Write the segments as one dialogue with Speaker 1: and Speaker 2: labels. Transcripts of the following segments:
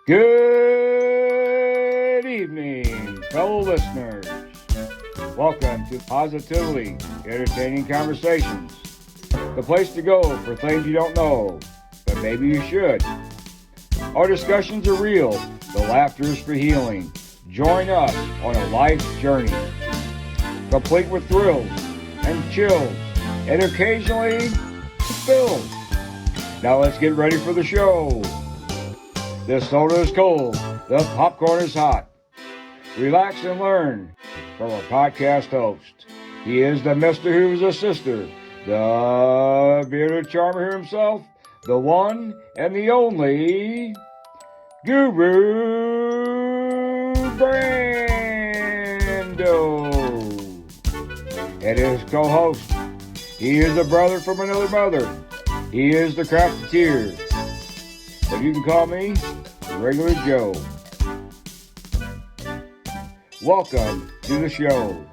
Speaker 1: Good evening, fellow listeners. Welcome to Positively Entertaining Conversations, the place to go for things you don't know, but maybe you should. Our discussions are real, the laughter is for healing. Join us on a life's journey, complete with thrills and chills, and occasionally spills. Now let's get ready for the show. The soda is cold, the popcorn is hot. Relax and learn from our podcast host. He is the Mister Who's a Sister, the bearded charmer himself, the one and the only Guru Brando. And his co-host, he is a brother from another mother. He is the crafteteer. But you can call me Regular Joe. Welcome to the show.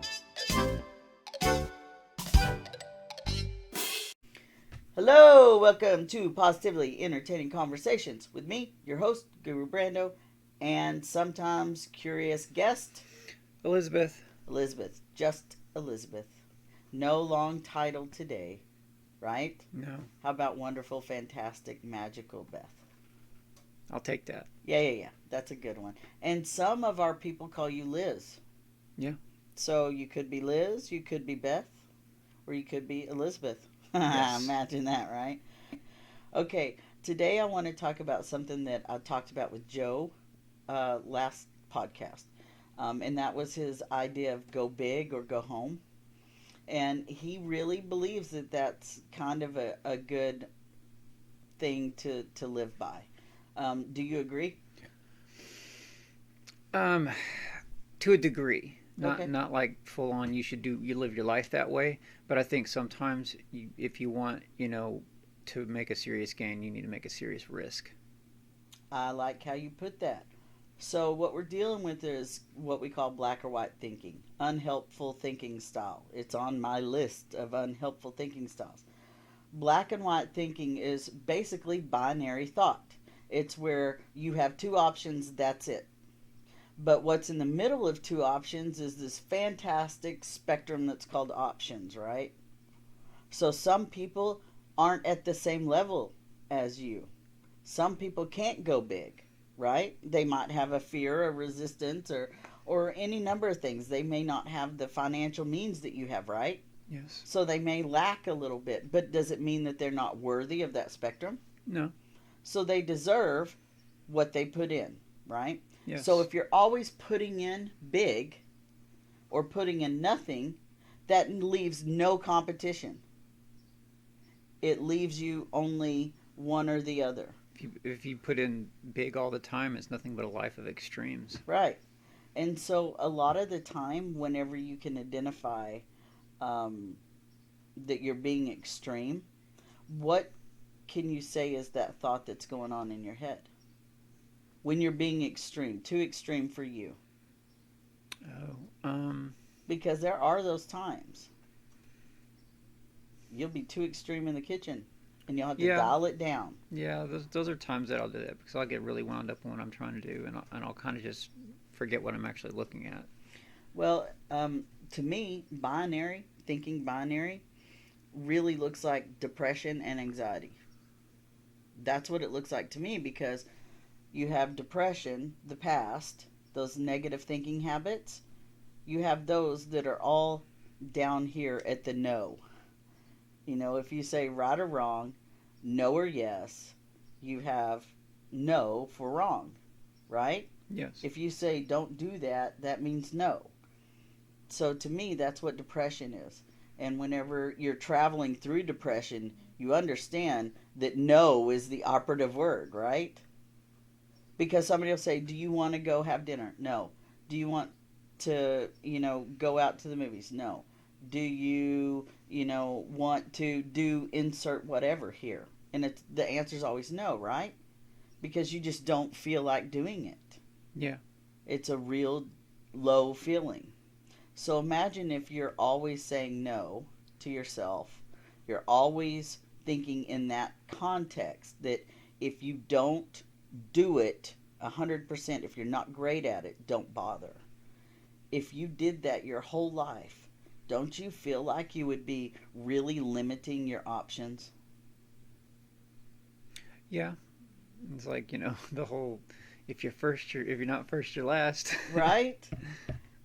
Speaker 2: Hello, welcome to Positively Entertaining Conversations with me, your host, Guru Brando, and sometimes curious guest,
Speaker 3: Elizabeth.
Speaker 2: Just Elizabeth. No long title today, right?
Speaker 3: No.
Speaker 2: How about wonderful, fantastic, magical Beth?
Speaker 3: I'll take that.
Speaker 2: Yeah. That's a good one. And some of our people call you Liz.
Speaker 3: Yeah.
Speaker 2: So you could be Liz, you could be Beth, or you could be Elizabeth.
Speaker 3: Yes.
Speaker 2: Imagine that, right? Okay, today I want to talk about something that I talked about with Joe last podcast. And that was his idea of go big or go home. And he really believes that that's kind of a good thing to live by. Do you agree?
Speaker 3: To a degree. Not like full on you live your life that way, but I think sometimes if you want, to make a serious gain, you need to make a serious risk.
Speaker 2: I like how you put that. So what we're dealing with is what we call black or white thinking, unhelpful thinking style. It's on my list of unhelpful thinking styles. Black and white thinking is basically binary thought. It's where you have two options, that's it. But what's in the middle of two options is this fantastic spectrum that's called options, right? So some people aren't at the same level as you. Some people can't go big, right? They might have a fear, a resistance, or any number of things. They may not have the financial means that you have, right?
Speaker 3: Yes.
Speaker 2: So they may lack a little bit. But does it mean that they're not worthy of that spectrum?
Speaker 3: No.
Speaker 2: So they deserve what they put in, right?
Speaker 3: Yes.
Speaker 2: So if you're always putting in big or putting in nothing, that leaves no competition. It leaves you only one or the other.
Speaker 3: If you put in big all the time, it's nothing but a life of extremes.
Speaker 2: Right. And so a lot of the time, whenever you can identify that you're being extreme, what can you say is that thought that's going on in your head? When you're being extreme, too extreme for you. Because there are those times. You'll be too extreme in the kitchen, and you'll have to dial it down.
Speaker 3: Yeah, those are times that I'll do that because I'll get really wound up on what I'm trying to do, and I'll kind of just forget what I'm actually looking at.
Speaker 2: Well, to me, thinking binary, really looks like depression and anxiety. That's what it looks like to me because you have depression, the past, those negative thinking habits. You have those that are all down here at the no. If you say right or wrong, no or yes, you have no for wrong, right?
Speaker 3: Yes.
Speaker 2: If you say don't do that, that means no. So to me, that's what depression is. And whenever you're traveling through depression, you understand that no is the operative word, right? Because somebody will say, do you want to go have dinner? No. Do you want to, go out to the movies? No. Do you, want to do insert whatever here? And the answer is always no, right? Because you just don't feel like doing it.
Speaker 3: Yeah.
Speaker 2: It's a real low feeling. So imagine if you're always saying no to yourself. You're always thinking in that context that if you don't do it, 100%. If you're not great at it, don't bother. If you did that your whole life, don't you feel like you would be really limiting your options?
Speaker 3: Yeah, it's like, the whole, if you're first, if you're not first, you're last.
Speaker 2: Right?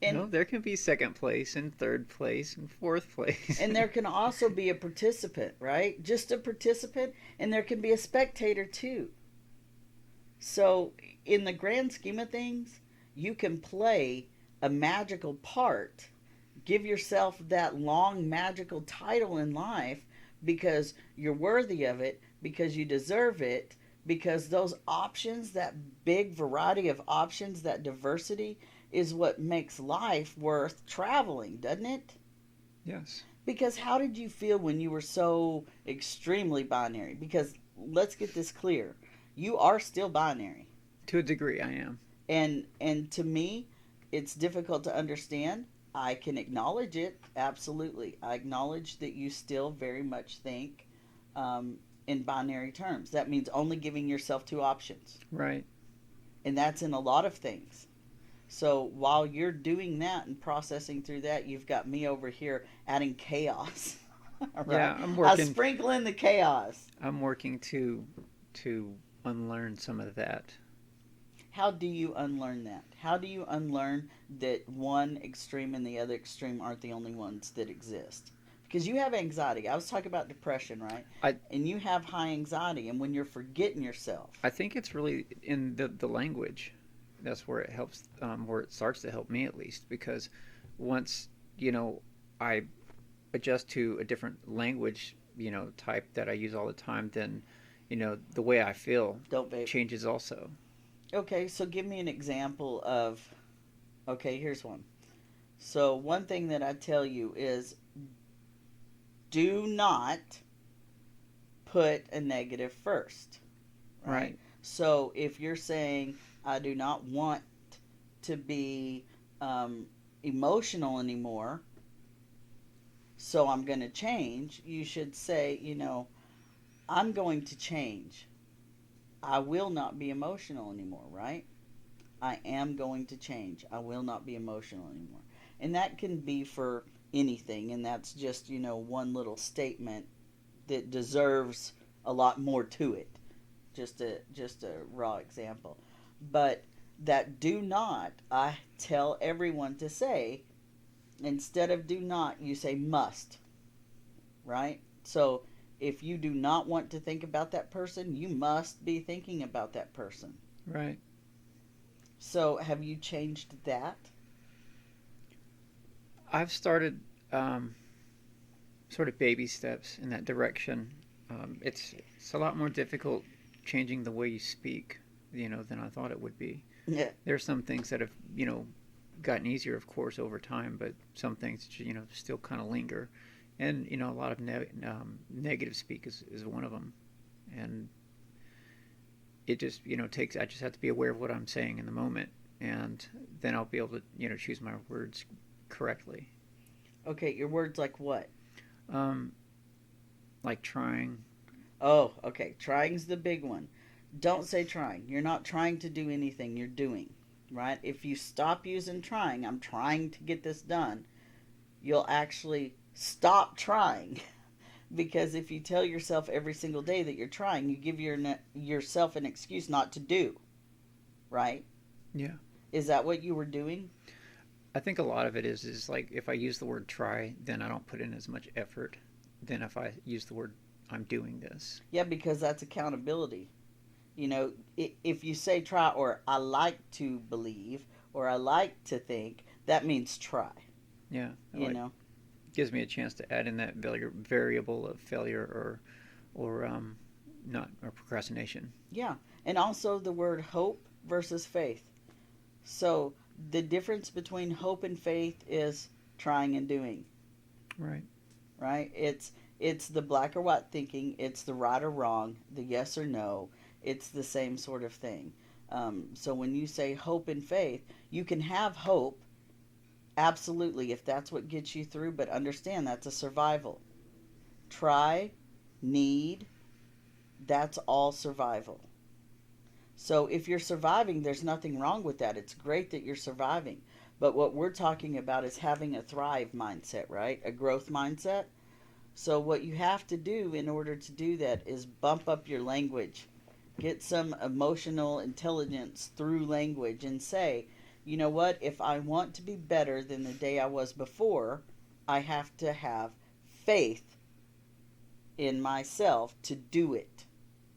Speaker 2: And
Speaker 3: There can be second place and third place and fourth place.
Speaker 2: and there can also be a participant, right? Just a participant, and there can be a spectator too. So, in the grand scheme of things, you can play a magical part, give yourself that long magical title in life because you're worthy of it, because you deserve it, because those options, that big variety of options, that diversity is what makes life worth traveling, doesn't it?
Speaker 3: Yes.
Speaker 2: Because how did you feel when you were so extremely binary? Because let's get this clear. You are still binary.
Speaker 3: To a degree, I am.
Speaker 2: And to me, it's difficult to understand. I can acknowledge it, absolutely. I acknowledge that you still very much think in binary terms. That means only giving yourself two options.
Speaker 3: Right.
Speaker 2: And that's in a lot of things. So while you're doing that and processing through that, you've got me over here adding chaos. Right?
Speaker 3: Yeah, I'm working.
Speaker 2: I sprinkle in the chaos.
Speaker 3: I'm working to unlearn some of that.
Speaker 2: How do you unlearn that? How do you unlearn that one extreme and the other extreme aren't the only ones that exist? Because you have anxiety. I was talking about depression, right? And you have high anxiety, and when you're forgetting yourself.
Speaker 3: I think it's really in the language. That's where it helps, where it starts to help me at least. Because once, I adjust to a different language, type that I use all the time, then, the way I feel changes also.
Speaker 2: Okay, so give me an example of, okay, here's one. So one thing that I tell you is do not put a negative first. Right? So if you're saying, I do not want to be emotional anymore, so I'm going to change, you should say, I'm going to change. I will not be emotional anymore, right? I am going to change. I will not be emotional anymore. And that can be for anything, and that's just, one little statement that deserves a lot more to it. Just a raw example. But that do not, I tell everyone to say, instead of do not, you say must, right? So if you do not want to think about that person, you must be thinking about that person.
Speaker 3: Right.
Speaker 2: So have you changed that?
Speaker 3: I've started sort of baby steps in that direction. It's a lot more difficult changing the way you speak, than I thought it would be.
Speaker 2: Yeah.
Speaker 3: There are some things that have, gotten easier, of course, over time, but some things, still kind of linger. And, a lot of negative speak is one of them. And it just, I just have to be aware of what I'm saying in the moment. And then I'll be able to, choose my words correctly.
Speaker 2: Okay, your words like what?
Speaker 3: Like trying.
Speaker 2: Oh, okay. Trying's the big one. Don't say trying. You're not trying to do anything. You're doing, right? If you stop using trying, I'm trying to get this done, you'll actually stop trying. Because if you tell yourself every single day that you're trying, you give yourself an excuse not to do, right?
Speaker 3: Yeah.
Speaker 2: Is that what you were doing?
Speaker 3: I think a lot of it is like if I use the word try, then I don't put in as much effort than if I use the word I'm doing this.
Speaker 2: Yeah, because that's accountability. If you say try or I like to believe or I like to think, that means try.
Speaker 3: Yeah. Gives me a chance to add in that variable of failure or procrastination.
Speaker 2: Yeah, and also the word hope versus faith. So the difference between hope and faith is trying and doing.
Speaker 3: Right.
Speaker 2: Right? It's the black or white thinking. It's the right or wrong, the yes or no. It's the same sort of thing. So when you say hope and faith, you can have hope, absolutely, if that's what gets you through, but understand that's a survival. Try, need, that's all survival. So if you're surviving, there's nothing wrong with that. It's great that you're surviving. But what we're talking about is having a thrive mindset, right? A growth mindset. So what you have to do in order to do that is bump up your language. Get some emotional intelligence through language and say, you know what? If I want to be better than the day I was before, I have to have faith in myself to do it.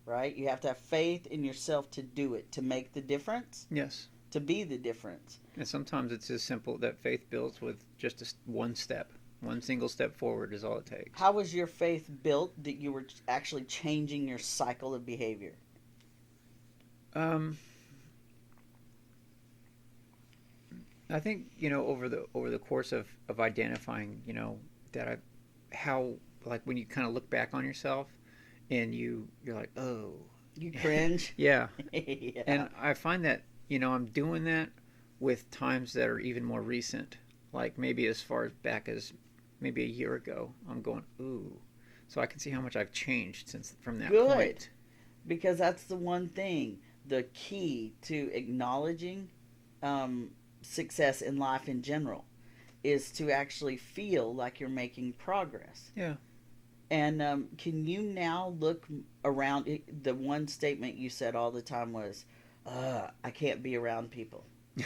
Speaker 2: Right? You have to have faith in yourself to do it, to make the difference.
Speaker 3: Yes.
Speaker 2: To be the difference.
Speaker 3: And sometimes it's as simple that faith builds with just one step. One single step forward is all it takes.
Speaker 2: How was your faith built that you were actually changing your cycle of behavior?
Speaker 3: I think, over the course of identifying, that how, like, when you kind of look back on yourself and you're like, oh,
Speaker 2: you cringe.
Speaker 3: Yeah.
Speaker 2: Yeah.
Speaker 3: And I find that, I'm doing that with times that are even more recent, like maybe as far back as maybe a year ago. I'm going, ooh. So I can see how much I've changed from that point.
Speaker 2: Because that's the one thing, the key to acknowledging success in life in general is to actually feel like you're making progress.
Speaker 3: Yeah.
Speaker 2: And can you now look around? The one statement you said all the time was, I can't be around people.
Speaker 3: Yeah.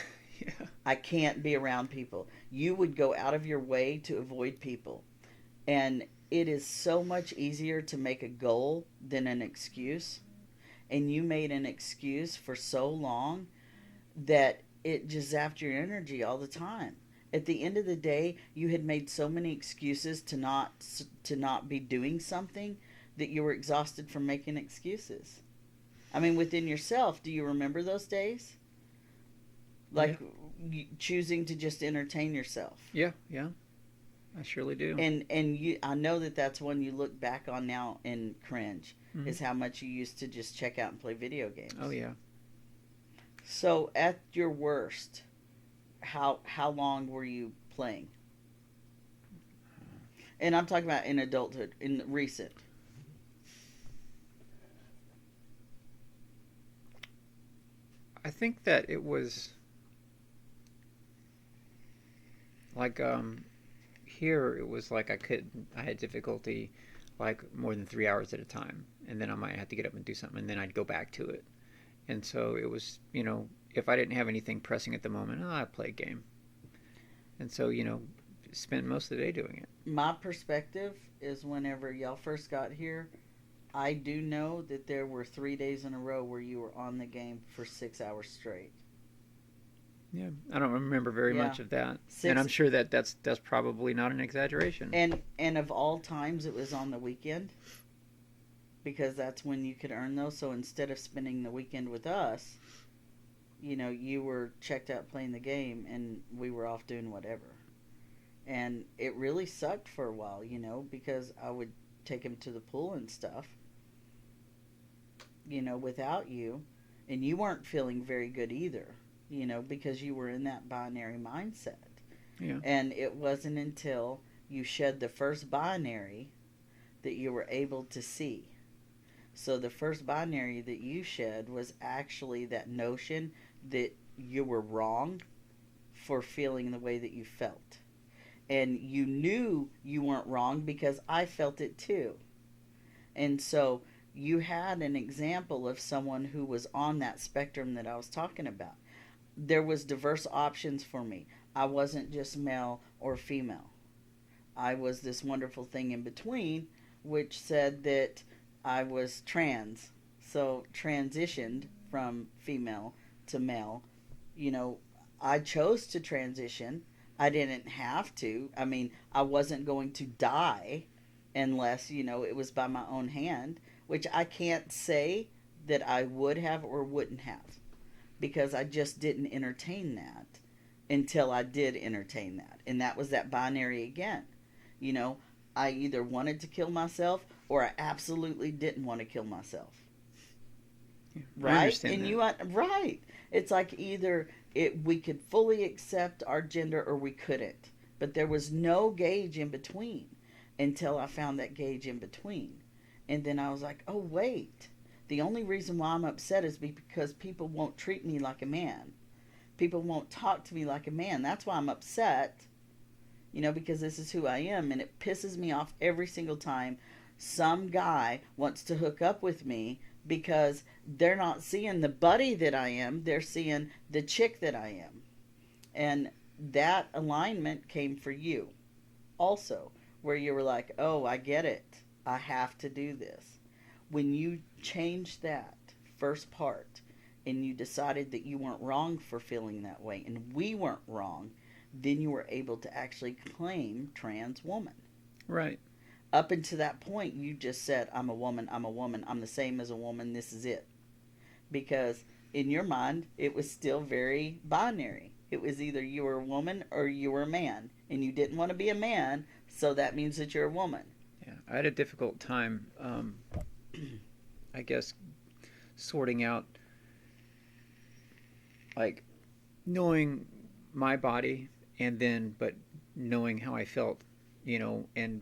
Speaker 2: I can't be around people. You would go out of your way to avoid people. And it is so much easier to make a goal than an excuse. And you made an excuse for so long that it just zapped your energy all the time. At the end of the day, you had made so many excuses to not be doing something that you were exhausted from making excuses. I mean, within yourself, do you remember those days? Like choosing to just entertain yourself.
Speaker 3: Yeah, I surely do.
Speaker 2: And I know that's one you look back on now and cringe. Mm-hmm. Is how much you used to just check out and play video games.
Speaker 3: Oh yeah.
Speaker 2: So at your worst, how long were you playing? And I'm talking about in adulthood, in recent.
Speaker 3: I think that it was like here it was like I had difficulty like more than 3 hours at a time, and then I might have to get up and do something, and then I'd go back to it. And so it was, if I didn't have anything pressing at the moment, I'd play a game. And so, spend most of the day doing it.
Speaker 2: My perspective is whenever y'all first got here, I do know that there were 3 days in a row where you were on the game for 6 hours straight.
Speaker 3: Yeah, I don't remember very much of that. And I'm sure that's probably not an exaggeration.
Speaker 2: And of all times, it was on the weekend. Because that's when you could earn those. So instead of spending the weekend with us, you were checked out playing the game and we were off doing whatever. And it really sucked for a while, because I would take him to the pool and stuff, without you. And you weren't feeling very good either, because you were in that binary mindset.
Speaker 3: Yeah.
Speaker 2: And it wasn't until you shed the first binary that you were able to see. So the first binary that you shed was actually that notion that you were wrong for feeling the way that you felt. And you knew you weren't wrong because I felt it too. And so you had an example of someone who was on that spectrum that I was talking about. There was diverse options for me. I wasn't just male or female. I was this wonderful thing in between, which said that I was trans, so transitioned from female to male. I chose to transition. I didn't have to. I mean, I wasn't going to die unless, it was by my own hand, which I can't say that I would have or wouldn't have, because I just didn't entertain that until I did entertain that. And that was that binary again. I either wanted to kill myself or I absolutely didn't want to kill myself.
Speaker 3: Yeah,
Speaker 2: right? And right. It's like either we could fully accept our gender or we couldn't. But there was no gauge in between until I found that gauge in between. And then I was like, oh, wait. The only reason why I'm upset is because people won't treat me like a man. People won't talk to me like a man. That's why I'm upset, because this is who I am, and it pisses me off every single time some guy wants to hook up with me because they're not seeing the buddy that I am. They're seeing the chick that I am. And that alignment came for you also, where you were like, oh, I get it. I have to do this. When you changed that first part and you decided that you weren't wrong for feeling that way and we weren't wrong, then you were able to actually claim trans woman.
Speaker 3: Right.
Speaker 2: Up until that point, you just said, I'm a woman, I'm the same as a woman, this is it. Because in your mind, it was still very binary. It was either you were a woman or you were a man. And you didn't want to be a man, so that means that you're a woman.
Speaker 3: Yeah, I had a difficult time, I guess, sorting out, like, knowing my body but knowing how I felt, and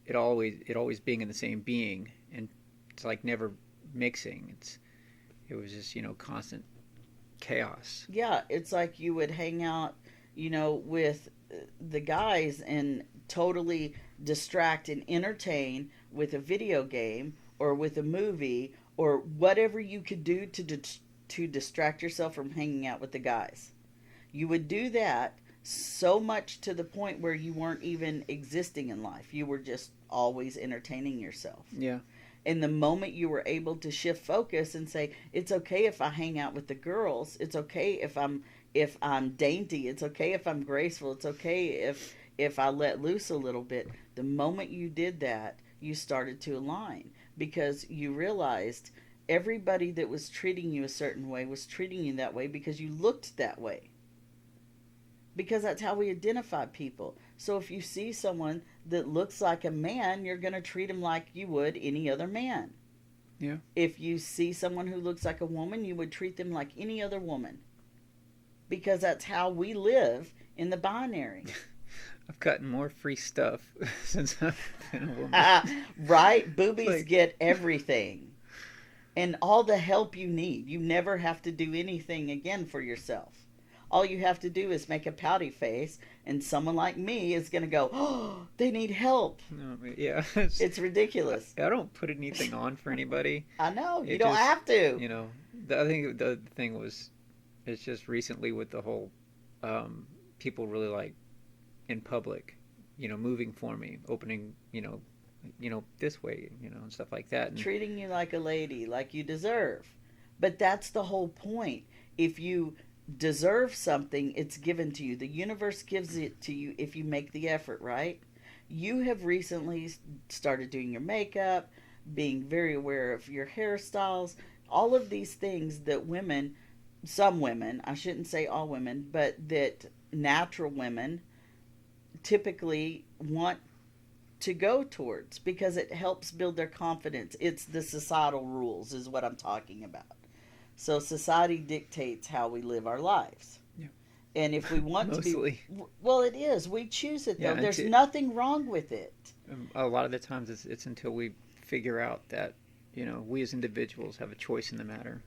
Speaker 3: it always being in the same being, and it's like never mixing. It was just, constant chaos.
Speaker 2: Yeah, it's like you would hang out, with the guys and totally distract and entertain with a video game or with a movie or whatever you could do to distract yourself from hanging out with the guys. You would do that so much to the point where you weren't even existing in life. You were just always entertaining yourself.
Speaker 3: Yeah.
Speaker 2: And the moment you were able to shift focus and say, it's okay if I hang out with the girls, it's okay if I'm dainty, it's okay if I'm graceful, it's okay if I let loose a little bit. The moment you did that, you started to align because you realized everybody that was treating you a certain way was treating you that way because you looked that way. Because that's how we identify people. So if you see someone that looks like a man, you're going to treat him like you would any other man.
Speaker 3: Yeah.
Speaker 2: If you see someone who looks like a woman, you would treat them like any other woman. Because that's how we live in the binary.
Speaker 3: I've gotten more free stuff since I've been a woman.
Speaker 2: Right? Boobies get everything. And all the help you need. You never have to do anything again for yourself. All you have to do is make a pouty face, and someone like me is going to go, oh, they need help.
Speaker 3: No, yeah.
Speaker 2: It's ridiculous.
Speaker 3: I don't put anything on for anybody.
Speaker 2: I know. You don't have to.
Speaker 3: I think the thing was, it's just recently with the whole people really like in public, moving for me, opening, this way, and stuff like that. And
Speaker 2: treating you like a lady, like you deserve. But that's the whole point. If you deserve something, it's given to you. The universe gives it to you if you make the effort, right? You have recently started doing your makeup, being very aware of your hairstyles, all of these things that some women, I shouldn't say all women, but that natural women typically want to go towards because it helps build their confidence. It's the societal rules is what I'm talking about. So society dictates how we live our lives.
Speaker 3: Yeah.
Speaker 2: And if we want
Speaker 3: Mostly.
Speaker 2: to be... Well, it is. We choose it, though.
Speaker 3: Yeah,
Speaker 2: there's nothing wrong with it.
Speaker 3: A lot of the times it's until we figure out that, we as individuals have a choice in the matter.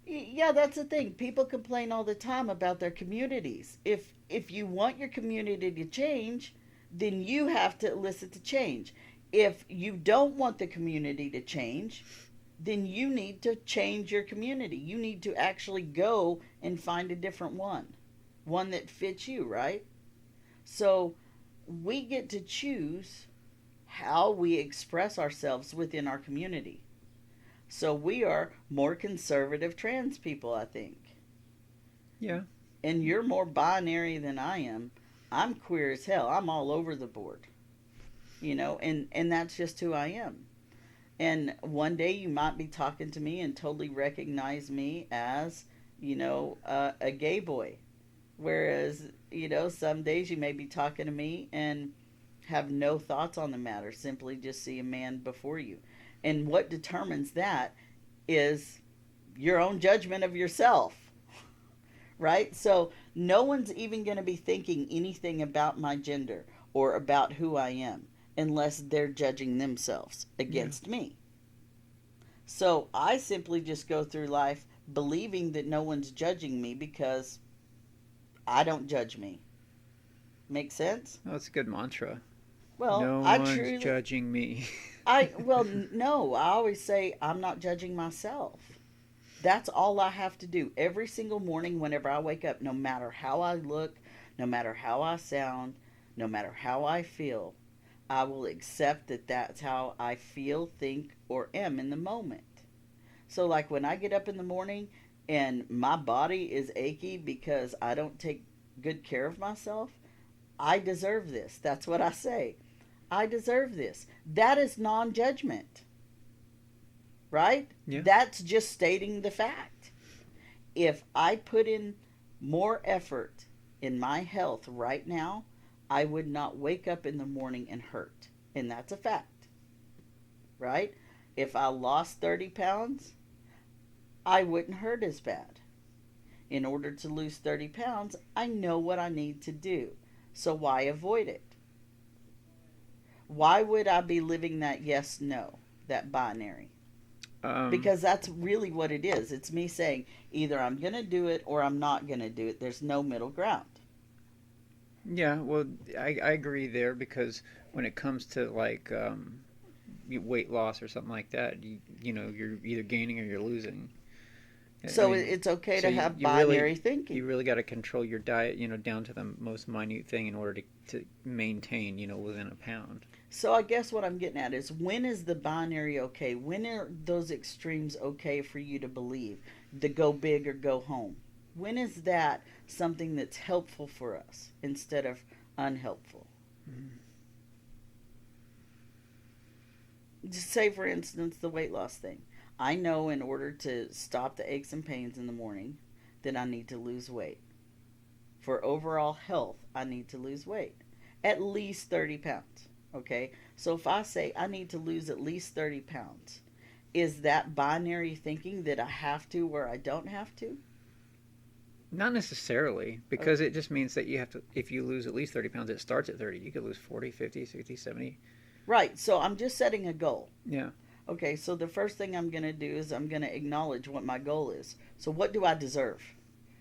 Speaker 2: Yeah, that's the thing. People complain all the time about their communities. If you want your community to change, then you have to elicit the change. If you don't want the community to change, then you need to change your community. You need to actually go and find a different one that fits you, right? So we get to choose how we express ourselves within our community. So we are more conservative trans people, I think.
Speaker 3: Yeah.
Speaker 2: And you're more binary than I am. I'm queer as hell. I'm all over the board. And that's just who I am. And one day you might be talking to me and totally recognize me as, a gay boy. Whereas, some days you may be talking to me and have no thoughts on the matter, simply just see a man before you. And what determines that is your own judgment of yourself, right? So no one's even going to be thinking anything about my gender or about who I am unless they're judging themselves against me. So I simply just go through life believing that no one's judging me because I don't judge me. Make sense?
Speaker 3: Oh, that's a good mantra.
Speaker 2: Well,
Speaker 3: No
Speaker 2: I
Speaker 3: one's
Speaker 2: truly,
Speaker 3: judging me.
Speaker 2: no, I always say I'm not judging myself. That's all I have to do every single morning whenever I wake up, no matter how I look, no matter how I sound, no matter how I feel. I will accept that that's how I feel, think, or am in the moment. So, like when I get up in the morning and my body is achy because I don't take good care of myself, I deserve this. That's what I say. I deserve this. That is non judgment, right?
Speaker 3: Yeah.
Speaker 2: That's just stating the fact. If I put in more effort in my health right now, I would not wake up in the morning and hurt. And that's a fact, right? If I lost 30 pounds, I wouldn't hurt as bad. In order to lose 30 pounds, I know what I need to do. So why avoid it? Why would I be living that yes, no, that binary? Because that's really what it is. It's me saying either I'm going to do it or I'm not going to do it. There's no middle ground.
Speaker 3: Yeah, well, I agree there because when it comes to like weight loss or something like that, you're either gaining or you're losing.
Speaker 2: So it's okay to have binary thinking.
Speaker 3: You really got to control your diet, down to the most minute thing in order to maintain, within a pound.
Speaker 2: So I guess what I'm getting at is when is the binary okay? When are those extremes okay for you to believe? The go big or go home. When is that something that's helpful for us instead of unhelpful? Mm-hmm. Just say, for instance, the weight loss thing. I know in order to stop the aches and pains in the morning that I need to lose weight. For overall health, I need to lose weight. At least 30 pounds. Okay? So if I say I need to lose at least 30 pounds, is that binary thinking that I have to or I don't have to?
Speaker 3: Not necessarily, because it just means that you have to, if you lose at least 30 pounds, it starts at 30. You could lose 40, 50, 60, 70.
Speaker 2: Right. So I'm just setting a goal.
Speaker 3: Yeah.
Speaker 2: Okay, so the first thing I'm going to do is I'm going to acknowledge what my goal is. So what do I deserve?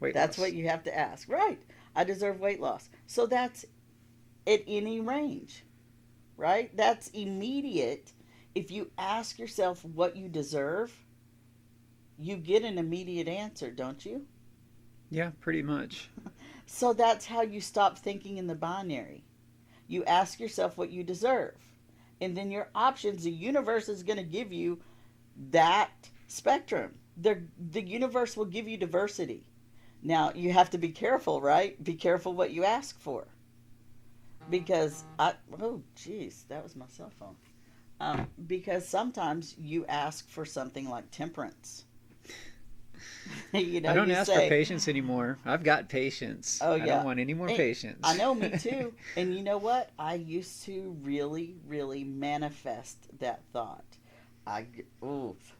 Speaker 2: That's what you have to ask. Right. I deserve weight loss. So that's at any range, right? That's immediate. If you ask yourself what you deserve, you get an immediate answer, don't you?
Speaker 3: Yeah, pretty much.
Speaker 2: So that's how you stop thinking in the binary. You ask yourself what you deserve. And then your options, the universe is going to give you that spectrum. The universe will give you diversity. Now, you have to be careful, right? Be careful what you ask for. Because, oh, geez, that was my cell phone. Because sometimes you ask for something like temperance.
Speaker 3: I don't ask for patience anymore. I've got patience.
Speaker 2: Oh, yeah.
Speaker 3: I don't want any more patience.
Speaker 2: I know, me too. And you know what? I used to really, really manifest that thought.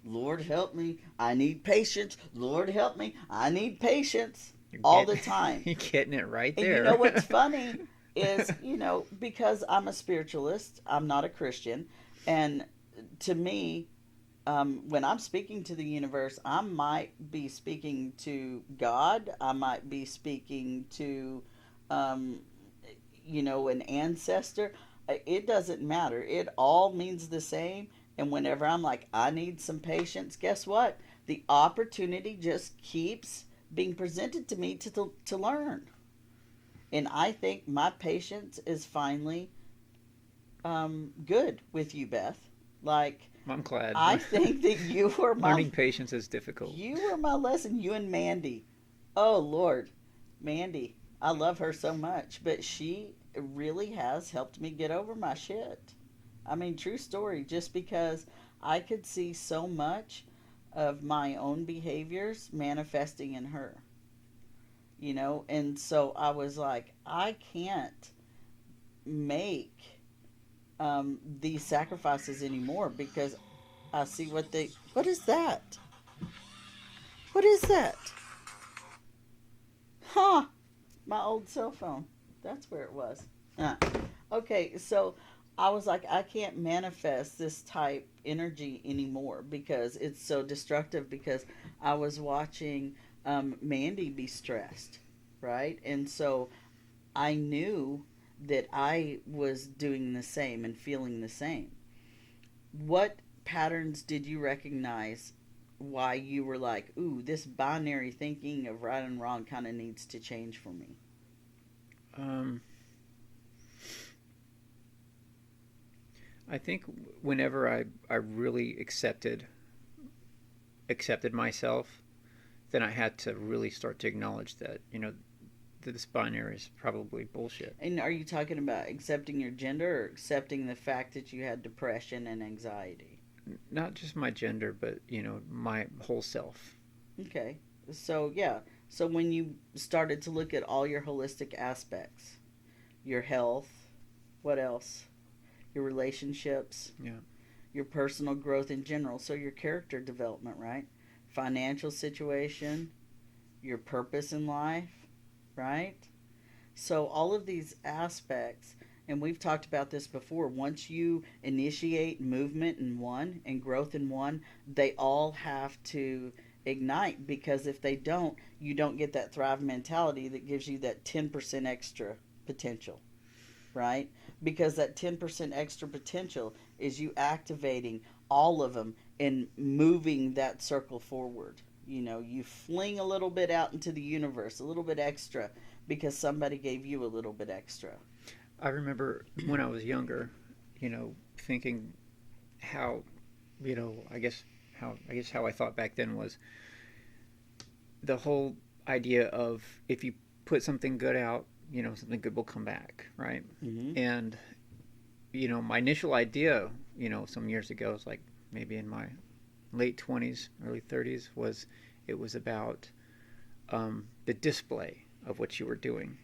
Speaker 2: Lord help me. I need patience. Lord help me. I need patience. All the time.
Speaker 3: You're getting it right there.
Speaker 2: And you know what's funny is, because I'm a spiritualist, I'm not a Christian. And to me, when I'm speaking to the universe, I might be speaking to God. I might be speaking to, an ancestor. It doesn't matter. It all means the same. And whenever I'm like, I need some patience, guess what? The opportunity just keeps being presented to me to learn. And I think my patience is finally good with you, Beth. Like,
Speaker 3: I'm glad.
Speaker 2: I think that you were my...
Speaker 3: Learning patience is difficult.
Speaker 2: You were my lesson, you and Mandy. Oh, Lord. Mandy, I love her so much, but she really has helped me get over my shit. I mean, true story, just because I could see so much of my own behaviors manifesting in her. And so I was like, I can't make these sacrifices anymore because I see what is that? What is that? My old cell phone. That's where it was. Okay, so I was like, I can't manifest this type energy anymore because it's so destructive. Because I was watching Mandy be stressed, right? And so I knew that I was doing the same and feeling the same. What patterns did you recognize why you were like, ooh, this binary thinking of right and wrong kind of needs to change for me?
Speaker 3: I think whenever I really accepted myself, then I had to really start to acknowledge that, that this binary is probably bullshit.
Speaker 2: And are you talking about accepting your gender or accepting the fact that you had depression and anxiety?
Speaker 3: Not just my gender, but, my whole self.
Speaker 2: Okay. So, yeah. So when you started to look at all your holistic aspects, your health, what else? Your relationships,
Speaker 3: Yeah.
Speaker 2: your personal growth in general, so your character development, right? Financial situation, your purpose in life, right? So all of these aspects, and we've talked about this before, once you initiate movement in one and growth in one, they all have to ignite, because if they don't, you don't get that thrive mentality that gives you that 10% extra potential, right? Because that 10% extra potential is you activating all of them and moving that circle forward. You fling a little bit out into the universe, a little bit extra, because somebody gave you a little bit extra.
Speaker 3: I remember when I was younger, thinking how, I guess how I thought back then was the whole idea of if you put something good out, something good will come back, right?
Speaker 2: Mm-hmm.
Speaker 3: And, my initial idea, some years ago, was like maybe in my late 20s, early 30s, was it was about the display of what you were doing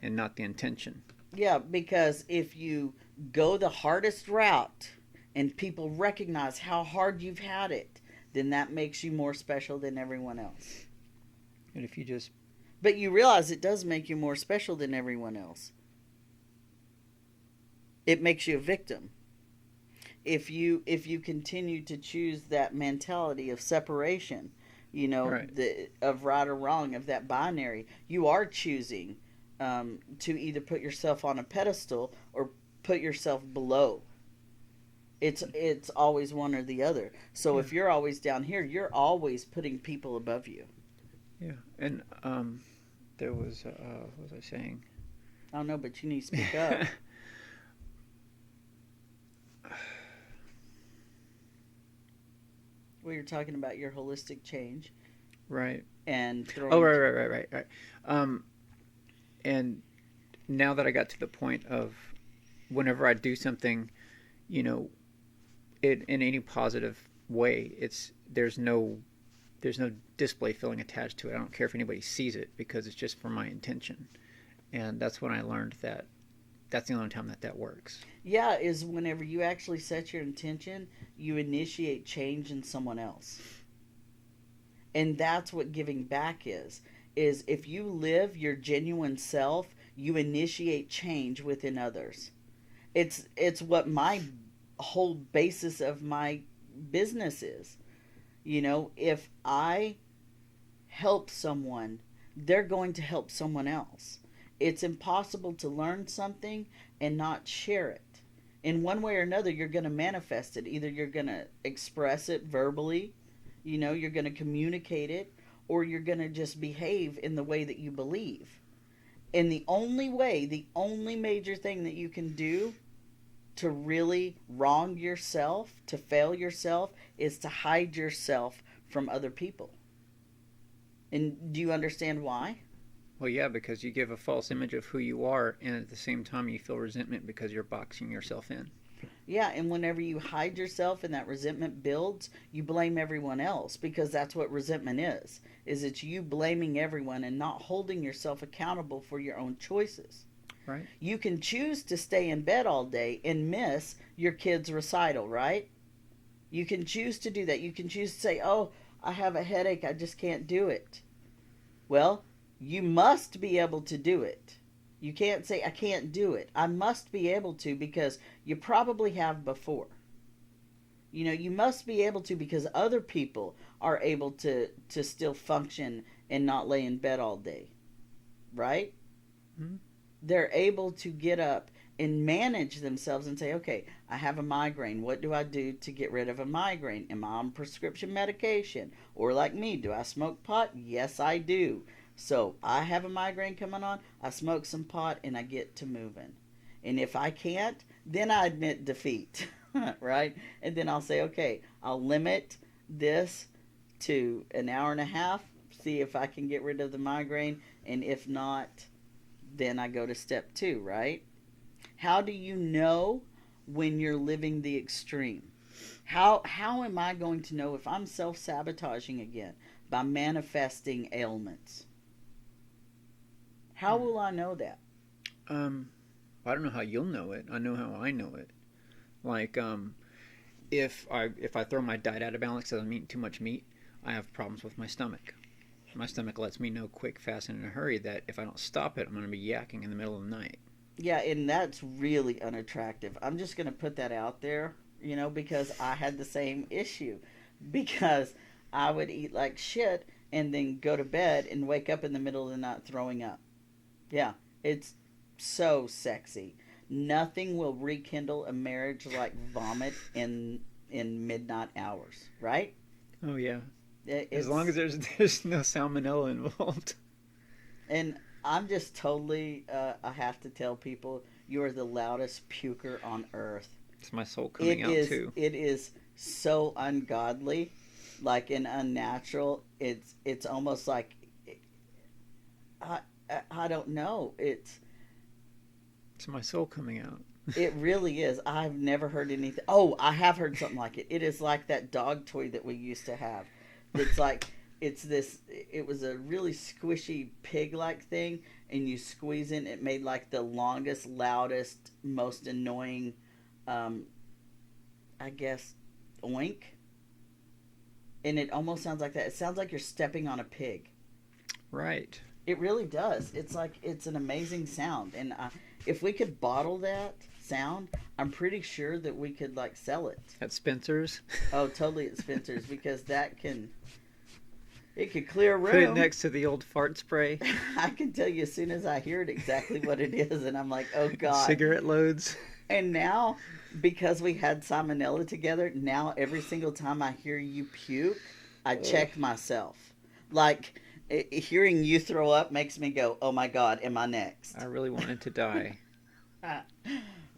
Speaker 3: and not the intention.
Speaker 2: Yeah, because if you go the hardest route and people recognize how hard you've had it, then that makes you more special than everyone else.
Speaker 3: And if you just...
Speaker 2: But you realize it does make you more special than everyone else. It makes you a victim. If you continue to choose that mentality of separation,
Speaker 3: Right.
Speaker 2: Of right or wrong, of that binary, you are choosing to either put yourself on a pedestal or put yourself below. It's always one or the other. So
Speaker 3: Yeah.
Speaker 2: if you're always down here, you're always putting people above you.
Speaker 3: Yeah, and there was, what was I saying?
Speaker 2: I don't know, but you need to speak up. Well, you're talking about your holistic change.
Speaker 3: Right.
Speaker 2: And throwing...
Speaker 3: Oh, right. And now that I got to the point of whenever I do something, in any positive way, there's no display feeling attached to it. I don't care if anybody sees it because it's just for my intention. And that's when I learned that that's the only time that works.
Speaker 2: Yeah, is whenever you actually set your intention, you initiate change in someone else. And that's what giving back is if you live your genuine self, you initiate change within others. It's what my whole basis of my business is. If I help someone, they're going to help someone else. It's impossible to learn something and not share it. In one way or another, you're going to manifest it. Either you're going to express it verbally, you're going to communicate it, or you're going to just behave in the way that you believe. And the only major thing that you can do to really wrong yourself, to fail yourself, is to hide yourself from other people. And do you understand why?
Speaker 3: Well, yeah, because you give a false image of who you are, and at the same time you feel resentment because you're boxing yourself in.
Speaker 2: Yeah, and whenever you hide yourself and that resentment builds, you blame everyone else, because that's what resentment is it's you blaming everyone and not holding yourself accountable for your own choices.
Speaker 3: Right.
Speaker 2: You can choose to stay in bed all day and miss your kid's recital, right? You can choose to do that. You can choose to say, oh, I have a headache, I just can't do it. Well, you must be able to do it. You can't say, I can't do it. I must be able to, because you probably have before. You know, you must be able to because other people are able to still function and not lay in bed all day. Right?
Speaker 3: Mm-hmm.
Speaker 2: They're able to get up and manage themselves and say, okay, I have a migraine. What do I do to get rid of a migraine? Am I on prescription medication? Or like me, do I smoke pot? Yes, I do. So I have a migraine coming on, I smoke some pot, and I get to moving. And if I can't, then I admit defeat, right? And then I'll say, okay, I'll limit this to an hour and a half, see if I can get rid of the migraine, and if not, then I go to step 2, right? How do you know when you're living the extreme? How am I going to know if I'm self-sabotaging again by manifesting ailments? How will I know that?
Speaker 3: I don't know how you'll know it. I know how I know it. Like, if I throw my diet out of balance because I'm eating too much meat, I have problems with my stomach. My stomach lets me know quick, fast, and in a hurry that if I don't stop it, I'm going to be yakking in the middle of the night.
Speaker 2: Yeah, and that's really unattractive. I'm just going to put that out there, you know, because I had the same issue. Because I would eat like shit and then go to bed and wake up in the middle of the night throwing up. Yeah, it's so sexy. Nothing will rekindle a marriage like vomit in midnight hours, right?
Speaker 3: Oh yeah. As long as there's no salmonella involved.
Speaker 2: And I'm just totally, I have to tell people, you are the loudest puker on earth.
Speaker 3: It's my soul coming out too.
Speaker 2: It is so ungodly, like, and unnatural. It's almost like, I don't know. It's
Speaker 3: my soul coming out.
Speaker 2: It really is. I've never heard anything. Oh, I have heard something like it. It is like that dog toy that we used to have. It's like, it was a really squishy pig-like thing, and you squeeze in, it made like the longest, loudest, most annoying, I guess, oink. And it almost sounds like that. It sounds like you're stepping on a pig.
Speaker 3: Right.
Speaker 2: It really does. It's like, it's an amazing sound. And if we could bottle that sound, I'm pretty sure that we could like sell it.
Speaker 3: At Spencer's?
Speaker 2: Oh, totally at Spencer's, because it could clear a room.
Speaker 3: Put it next to the old fart spray.
Speaker 2: I can tell you as soon as I hear it exactly what it is, and I'm like, oh God.
Speaker 3: Cigarette loads.
Speaker 2: And now, because we had salmonella together, now every single time I hear you puke, I check myself. Like, hearing you throw up makes me go, oh my God, am I next?
Speaker 3: I really wanted to die.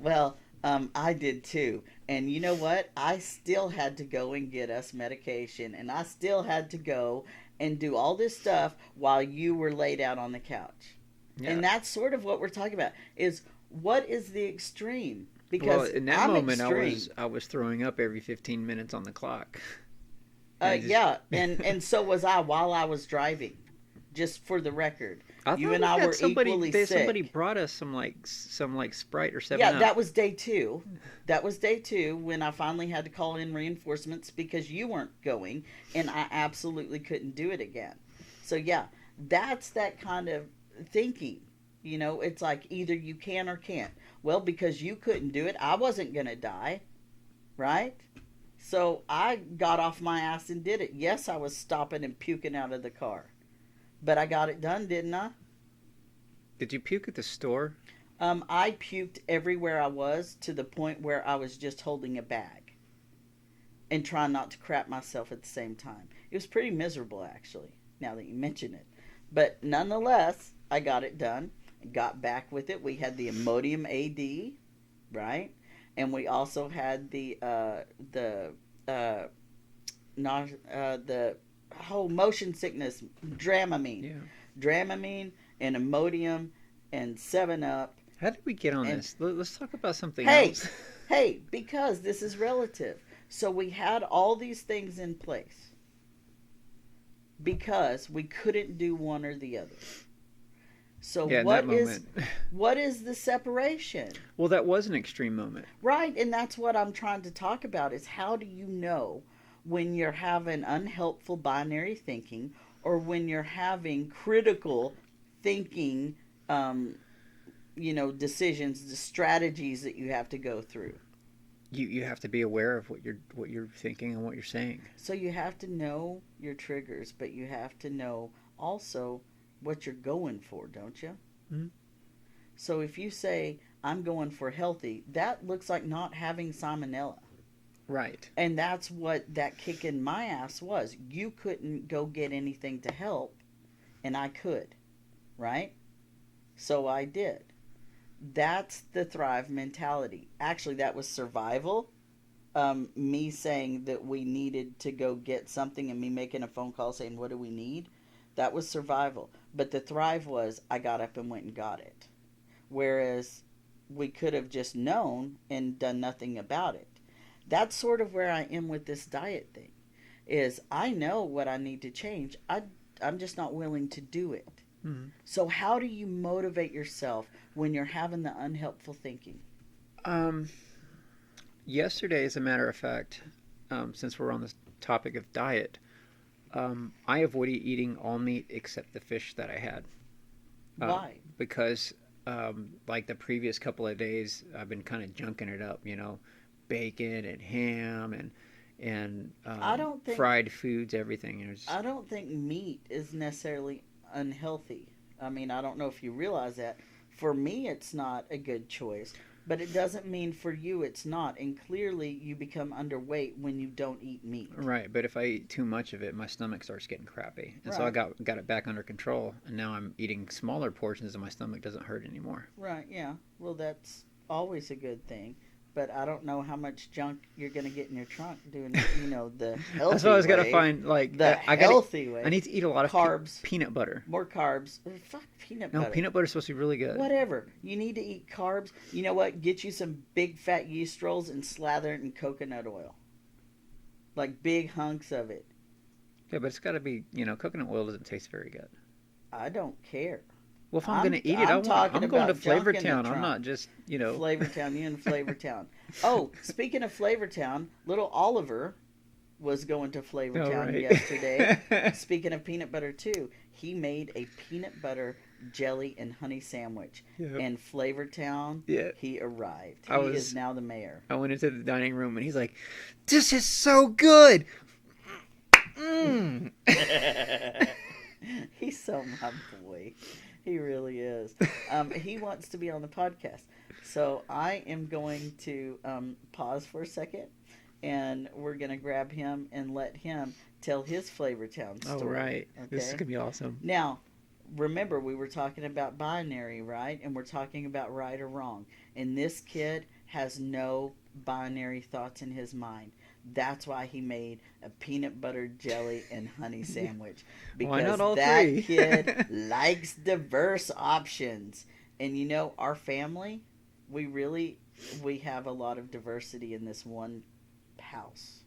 Speaker 2: Well, I did too. And you know what? I still had to go and get us medication, and I still had to go and do all this stuff while you were laid out on the couch. Yeah. And that's sort of what we're talking about, is what is the extreme? Because
Speaker 3: in that moment, I was throwing up every 15 minutes on the clock.
Speaker 2: Yeah, and so was I while I was driving. Just for the record,
Speaker 3: you and I were equally sick. Somebody brought us some Sprite or 7-Up.
Speaker 2: Yeah, that was day 2. That was day 2 when I finally had to call in reinforcements because you weren't going, and I absolutely couldn't do it again. So yeah, that's that kind of thinking. You know, it's like either you can or can't. Well, because you couldn't do it, I wasn't gonna die, right? So I got off my ass and did it. Yes, I was stopping and puking out of the car. But I got it done, didn't I?
Speaker 3: Did you puke at the store?
Speaker 2: I puked everywhere I was, to the point where I was just holding a bag and trying not to crap myself at the same time. It was pretty miserable, actually, now that you mention it. But nonetheless, I got it done, got back with it. We had the Imodium AD, right? And we also had the whole motion sickness, Dramamine. Yeah. Dramamine and Imodium and 7-Up.
Speaker 3: How did we get on this? Let's talk about something else.
Speaker 2: Hey, because this is relative. So we had all these things in place because we couldn't do one or the other. So yeah, what is the separation?
Speaker 3: Well, that was an extreme moment.
Speaker 2: Right, and that's what I'm trying to talk about, is how do you know when you're having unhelpful binary thinking, or when you're having critical thinking, decisions, the strategies that you have to go through.
Speaker 3: You have to be aware of what you're thinking and what you're saying.
Speaker 2: So you have to know your triggers, but you have to know also what you're going for, don't you?
Speaker 3: Mm-hmm.
Speaker 2: So if you say, I'm going for healthy, that looks like not having salmonella.
Speaker 3: Right.
Speaker 2: And that's what that kick in my ass was. You couldn't go get anything to help, and I could, right? So I did. That's the thrive mentality. Actually, that was survival. Me saying that we needed to go get something and me making a phone call saying, what do we need? That was survival. But the thrive was, I got up and went and got it. Whereas we could have just known and done nothing about it. That's sort of where I am with this diet thing. Is I know what I need to change. I'm just not willing to do it.
Speaker 3: Mm-hmm.
Speaker 2: So how do you motivate yourself when you're having the unhelpful thinking?
Speaker 3: Yesterday, as a matter of fact, since we're on this topic of diet, I avoided eating all meat except the fish that I had.
Speaker 2: Why?
Speaker 3: Because like the previous couple of days, I've been kind of junking it up, bacon and ham and
Speaker 2: I don't think,
Speaker 3: fried foods, everything.
Speaker 2: I don't think meat is necessarily unhealthy. I mean, I don't know if you realize that. For me, it's not a good choice, but it doesn't mean for you it's not. And clearly, you become underweight when you don't eat meat.
Speaker 3: Right, but if I eat too much of it, my stomach starts getting crappy, and so I got it back under control. And now I'm eating smaller portions, and my stomach doesn't hurt anymore.
Speaker 2: Right. Yeah. Well, that's always a good thing. But I don't know how much junk you're going to get in your trunk doing, the healthy way.
Speaker 3: That's what I was going to find,
Speaker 2: healthy way.
Speaker 3: I need to eat a lot of
Speaker 2: carbs.
Speaker 3: Peanut butter.
Speaker 2: More carbs. Fuck peanut butter.
Speaker 3: No, peanut butter is supposed to be really good.
Speaker 2: Whatever. You need to eat carbs. You know what? Get you some big fat yeast rolls and slather it in coconut oil. Like big hunks of it.
Speaker 3: Okay, but it's got to be, coconut oil doesn't taste very good.
Speaker 2: I don't care.
Speaker 3: Well, if I'm going to eat it, I'm going to Flavortown. I'm not just,
Speaker 2: Flavortown, you in Flavortown. Oh, speaking of Flavortown, little Oliver was going to Flavortown yesterday. Speaking of peanut butter, too. He made a peanut butter jelly and honey sandwich.
Speaker 3: Yep.
Speaker 2: And Flavortown, he arrived. He is now the mayor.
Speaker 3: I went into the dining room, and he's like, this is so good! Mm.
Speaker 2: He's so my boy. He really is. He wants to be on the podcast. So I am going to pause for a second, and we're going to grab him and let him tell his Flavortown story.
Speaker 3: Oh, right. Okay? This is going to be awesome.
Speaker 2: Now, remember, we were talking about binary, right? And we're talking about right or wrong. And this kid has no binary thoughts in his mind. That's why he made a peanut butter jelly and honey sandwich. Because
Speaker 3: why not all
Speaker 2: that
Speaker 3: three?
Speaker 2: kid likes diverse options. And our family, we have a lot of diversity in this one house.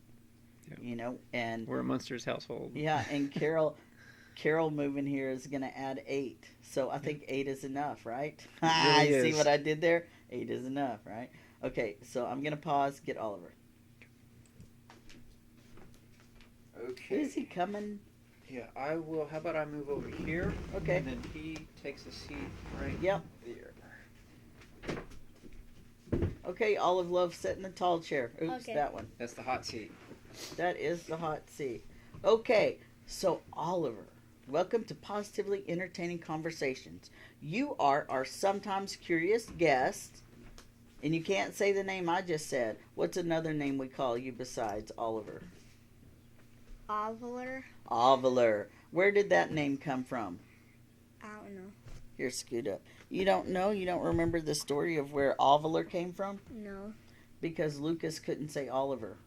Speaker 3: Yep.
Speaker 2: And
Speaker 3: we're a Munsters household.
Speaker 2: Yeah, and Carol moving here is going to add 8. So I think 8 is enough, right?
Speaker 3: Really
Speaker 2: See what I did there? 8 is enough, right? Okay, so I'm going to pause, get Oliver.
Speaker 3: Okay.
Speaker 2: Is he coming?
Speaker 3: Yeah, I will. How about I move over here?
Speaker 2: Okay.
Speaker 3: And then he takes a seat right there.
Speaker 2: Okay, Olive loves sitting in the tall chair. Oops,
Speaker 4: Okay.
Speaker 2: That one.
Speaker 3: That's the hot seat.
Speaker 2: That is the hot seat. Okay, so Oliver, welcome to Positively Entertaining Conversations. You are our sometimes curious guest, and you can't say the name I just said. What's another name we call you besides Oliver? Ovaler. Where did that name come from?
Speaker 4: I don't know.
Speaker 2: Here, scoot up. You don't know? You don't remember the story of where Ovaler came from?
Speaker 4: No.
Speaker 2: Because Lucas couldn't say Oliver.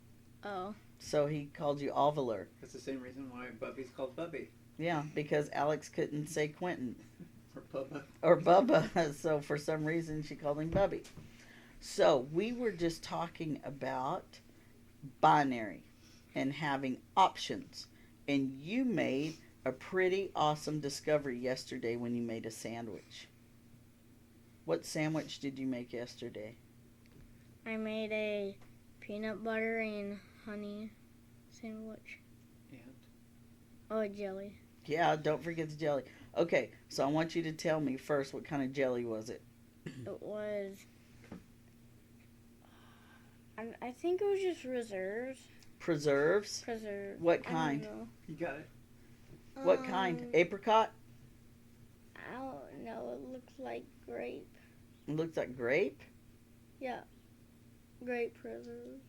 Speaker 4: Oh.
Speaker 2: So he called you Ovaler.
Speaker 3: That's the same reason why Bubby's called Bubby.
Speaker 2: Yeah, because Alex couldn't say Quentin.
Speaker 3: Or Bubba.
Speaker 2: Or Bubba. So for some reason she called him Bubby. So we were just talking about binary and having options. And you made a pretty awesome discovery yesterday when you made a sandwich. What sandwich did you make yesterday?
Speaker 4: I made a peanut butter and honey sandwich.
Speaker 3: And?
Speaker 4: Oh, jelly.
Speaker 2: Yeah, don't forget the jelly. Okay, so I want you to tell me first, what kind of jelly was it?
Speaker 4: It was. I think it was just reserves.
Speaker 2: Preserves?
Speaker 4: Preserves.
Speaker 2: What kind?
Speaker 4: I don't know.
Speaker 3: You got it.
Speaker 2: What kind? Apricot?
Speaker 4: I don't know. It looks like grape.
Speaker 2: It looks like grape?
Speaker 4: Yeah. Grape preserves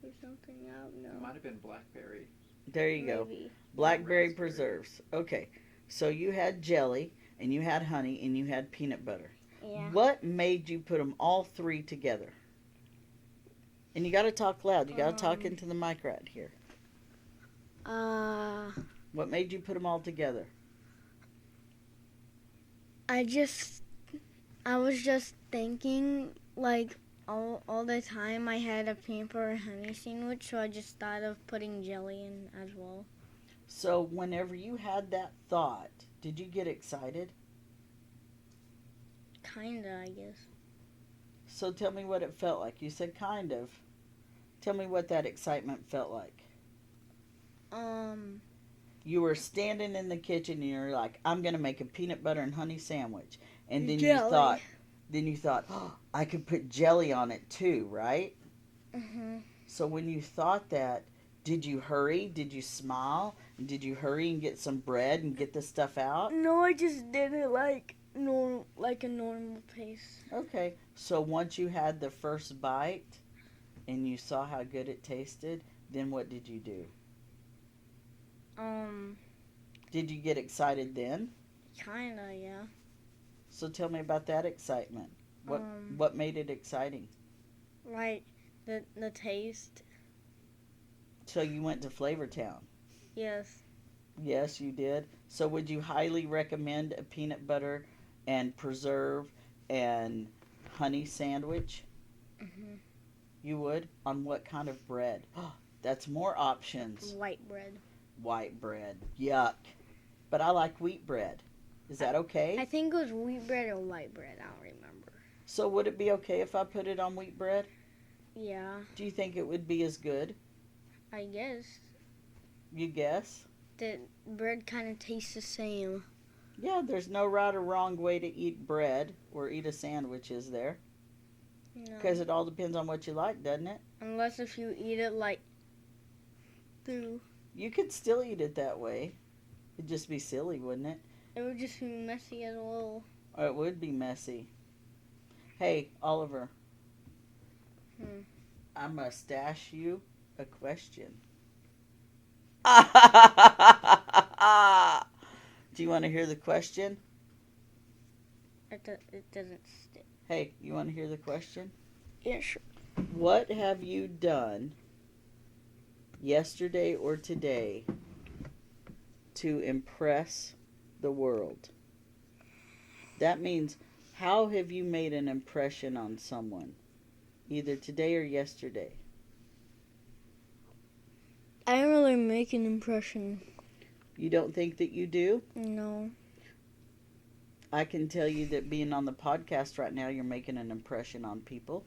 Speaker 4: or something. I don't know.
Speaker 3: Might have been blackberry.
Speaker 2: There you go.
Speaker 4: Maybe.
Speaker 2: Blackberry
Speaker 3: Raspberry.
Speaker 2: preserves. Okay. So you had jelly, and you had honey, and you had peanut butter.
Speaker 4: Yeah.
Speaker 2: What made you put them all three together? And you got to talk loud. You got to talk into the mic right here. What made you put them all together?
Speaker 4: I was just thinking, like, all the time I had a peanut butter and honey sandwich, so I just thought of putting jelly in as well.
Speaker 2: So whenever you had that thought, did you get excited?
Speaker 4: Kinda, I guess.
Speaker 2: So tell me what it felt like. You said kind of. Tell me what that excitement felt like. You were standing in the kitchen and you're like, I'm going to make a peanut butter and honey sandwich. And then
Speaker 4: Jelly.
Speaker 2: you thought, oh, I could put jelly on it too, right?
Speaker 4: Mm-hmm.
Speaker 2: So when you thought that, did you hurry? Did you smile? Did you hurry and get some bread and get the stuff out?
Speaker 4: No, I just did it like a normal pace.
Speaker 2: Okay. So once you had the first bite and you saw how good it tasted, then what did you do? Did you get excited then?
Speaker 4: Kinda, yeah.
Speaker 2: So tell me about that excitement. What made it exciting?
Speaker 4: Like the taste.
Speaker 2: So you went to Flavor Town.
Speaker 4: Yes.
Speaker 2: Yes, you did. So would you highly recommend a peanut butter and preserve and honey sandwich?
Speaker 4: Mhm.
Speaker 2: You would? On what kind of bread? That's more options.
Speaker 4: White bread.
Speaker 2: White bread. Yuck. But I like wheat bread. Is that okay?
Speaker 4: I think it was wheat bread or white bread. I don't remember.
Speaker 2: So would it be okay if I put it on wheat bread?
Speaker 4: Yeah,
Speaker 2: Do you think it would be as good?
Speaker 4: I guess.
Speaker 2: You guess?
Speaker 4: The bread kind of tastes the same.
Speaker 2: Yeah, there's no right or wrong way to eat bread or eat a sandwich, is there?
Speaker 4: No.
Speaker 2: Because it all depends on what you like, doesn't it?
Speaker 4: Unless if you eat it like through.
Speaker 2: You could still eat it that way. It'd just be silly, wouldn't it?
Speaker 4: It would just be messy as well.
Speaker 2: Or it would be messy. Hey, Oliver. I must ask you a question. Do you want to hear the question?
Speaker 4: It doesn't stick.
Speaker 2: Hey, you want to hear the question?
Speaker 4: Yeah, sure.
Speaker 2: What have you done yesterday or today to impress the world? That means, how have you made an impression on someone, either today or yesterday?
Speaker 4: I don't really make an impression.
Speaker 2: You don't think that you do?
Speaker 4: No.
Speaker 2: I can tell you that being on the podcast right now, you're making an impression on people.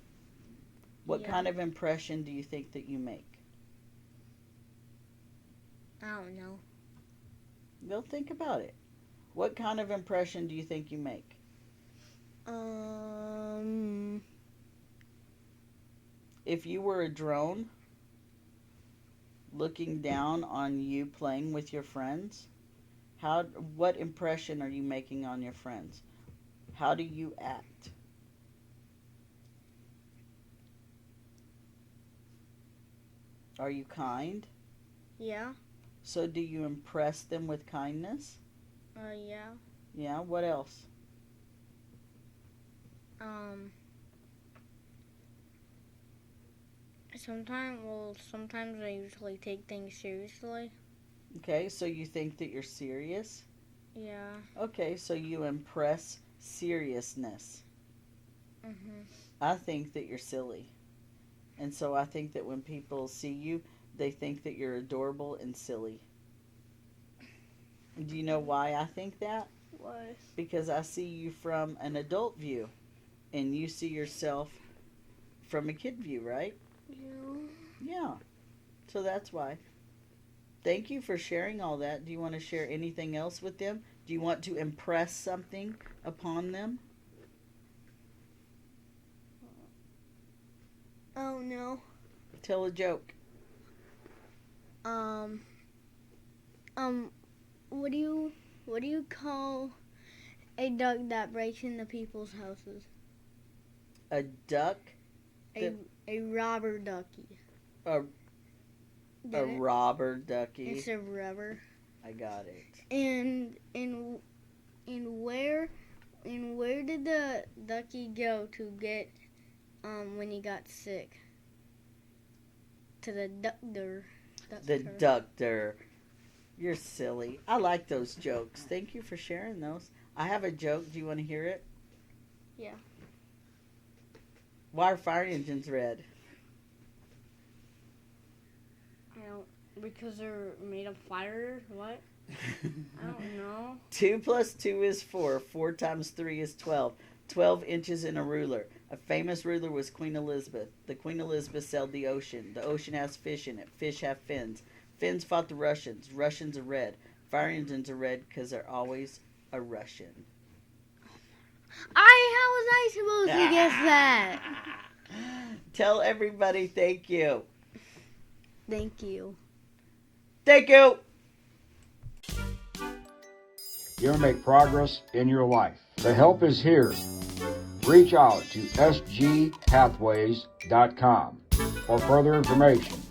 Speaker 2: What kind of impression do you think that you make?
Speaker 4: I don't know.
Speaker 2: Well, think about it. What kind of impression do you think you make? If you were a drone looking down on you playing with your friends, what impression are you making on your friends? How do you act? Are you kind?
Speaker 4: Yeah.
Speaker 2: So do you impress them with kindness?
Speaker 4: Yeah.
Speaker 2: Yeah, what else?
Speaker 4: Sometimes I usually take things seriously.
Speaker 2: Okay, so you think that you're serious?
Speaker 4: Yeah.
Speaker 2: Okay, so you impress seriousness.
Speaker 4: Mhm.
Speaker 2: I think that you're silly. And so I think that when people see you, they think that you're adorable and silly. Do you know why I think that?
Speaker 4: Why?
Speaker 2: Because I see you from an adult view, and you see yourself from a kid view, right?
Speaker 4: Yeah.
Speaker 2: Yeah. So that's why. Thank you for sharing all that. Do you want to share anything else with them? Do you want to impress something upon them?
Speaker 4: Oh no.
Speaker 2: Tell a joke.
Speaker 4: What do you call a duck that breaks into people's houses?
Speaker 2: A duck?
Speaker 4: A robber ducky.
Speaker 2: A robber ducky.
Speaker 4: It's a rubber.
Speaker 2: I got it.
Speaker 4: And where did the ducky go to get when he got sick? To the doctor.
Speaker 2: The doctor. You're silly. I like those jokes. Thank you for sharing those. I have a joke. Do you want to hear it?
Speaker 4: Yeah.
Speaker 2: Why are fire engines red?
Speaker 4: Because they're made of fire. What? I don't know.
Speaker 2: 2 plus 2 is 4. 4 times 3 is 12. 12 inches in a ruler. A famous ruler was Queen Elizabeth. The Queen Elizabeth sailed the ocean. The ocean has fish in it. Fish have fins. Finns fought the Russians. Russians are red. Fire engines are red because they're always a Russian.
Speaker 4: How was I supposed to guess that?
Speaker 2: Tell everybody thank you.
Speaker 4: Thank you.
Speaker 2: Thank you.
Speaker 1: You want to make progress in your life. The help is here. Reach out to sgpathways.com for further information.